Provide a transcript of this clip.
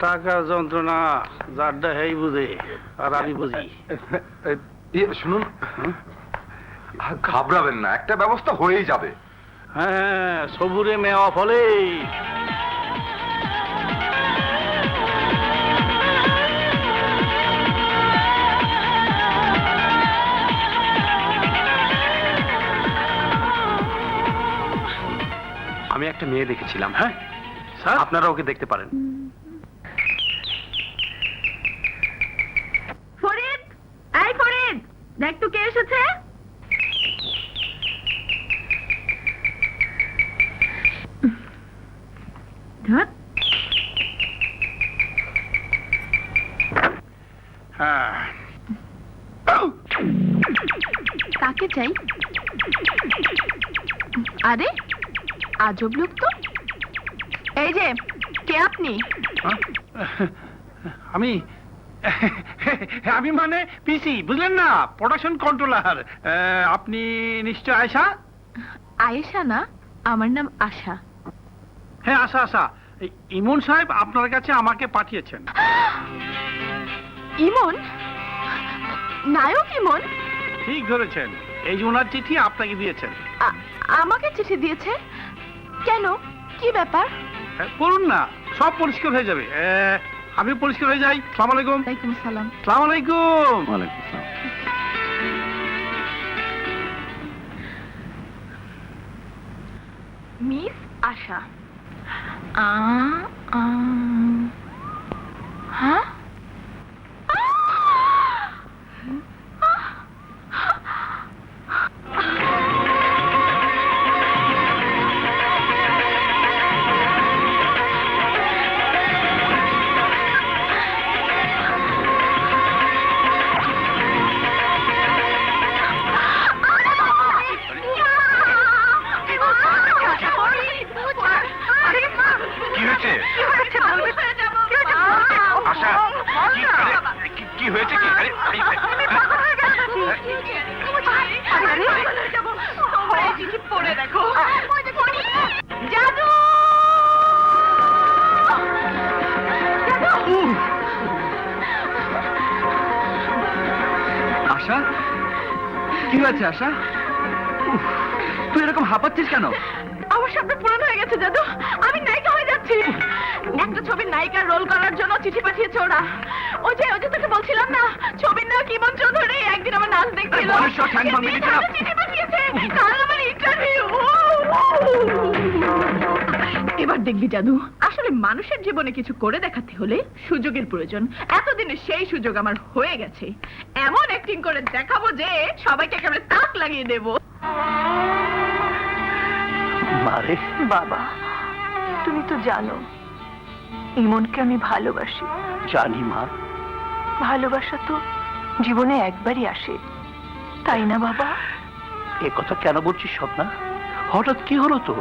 টাকার যন্ত্রণা যারটা হেই বুঝে আর আমি বুঝি। শুনুন, ঘাবড়াবেন না, একটা ব্যবস্থা হয়েই যাবে। হ্যাঁ, সবুরে মেওয়া ফলে। আমি একটা মেয়ে দেখেছিলাম। হ্যাঁ স্যার, আপনারা ওকে দেখতে পারেন। ফরিদ, এই ফরিদ, দেখ তো কে এসেছে। ধর। হ্যাঁ, কাকে চাই? আরে আজব লোক তো। এই যে, কে আপনি? আমি আমি মানে পিসি, বুঝলেন না, প্রোডাকশন কন্ট্রোলার। আপনি নিশ্চয় আয়শা? আয়েশা না, আমার নাম আশা। হ্যাঁ, আশা আশা। ইমন সাহেব আপনার কাছে আমাকে পাঠিয়েছেন। ইমন? নায়ক ইমন? ঠিক ধরেছেন, এই যে ওনার চিঠি আপনাকে দিয়েছেন। আমাকে চিঠি দিয়েছে? কেন, কি ব্যাপার? পড়ুন না, সব পরিষ্কার হয়ে যাবে। আমি পরিষ্কার হয়ে যাই। সালাম আলাইকুম। ওয়ালাইকুম আসসালাম। সালাম আলাইকুম। মিস আশা। হ্যাঁ, কি হয়েছে? আশা, কি হয়েছে? কি পড়ে দেখো। জাদু! আশা, কি হয়েছে আশা? তুই এরকম হাঁপাচ্ছিস কেন? আমার স্বপ্ন পূরণ হয়ে গেছে জাদু, আমি নায়িকা হয়ে যাচ্ছি। একটা ছবির নায়িকার রোল করার জন্য চিঠি পাঠিয়েছে ওরা। ওই যে তোকে বলছিলাম না, ছবির নায়ক ইমন চৌধুরী একদিন আমার নাচ দেখছিল। চিঠি পাঠিয়েছে, কাল আমার ইন্টারভিউ। এবার দেখবি জাদু, আসলে মানুষের জীবনে কিছু করে দেখাতে হলে সুযোগের প্রয়োজন। এতদিনে সেই সুযোগ আমার হয়ে গেছে। এমন অ্যাক্টিং করে দেখাবো যে সবাইকে একেবারে তাক লাগিয়ে দেবো। মারে বাবা, তুমি তো জানো ইমনকে আমি ভালোবাসি। জানি মা। ভালোবাসা তো জীবনে একবারই আসে, তাই না বাবা? এ কথা কেন বলছিস স্বপ্না? হঠাৎ কি হলো তো?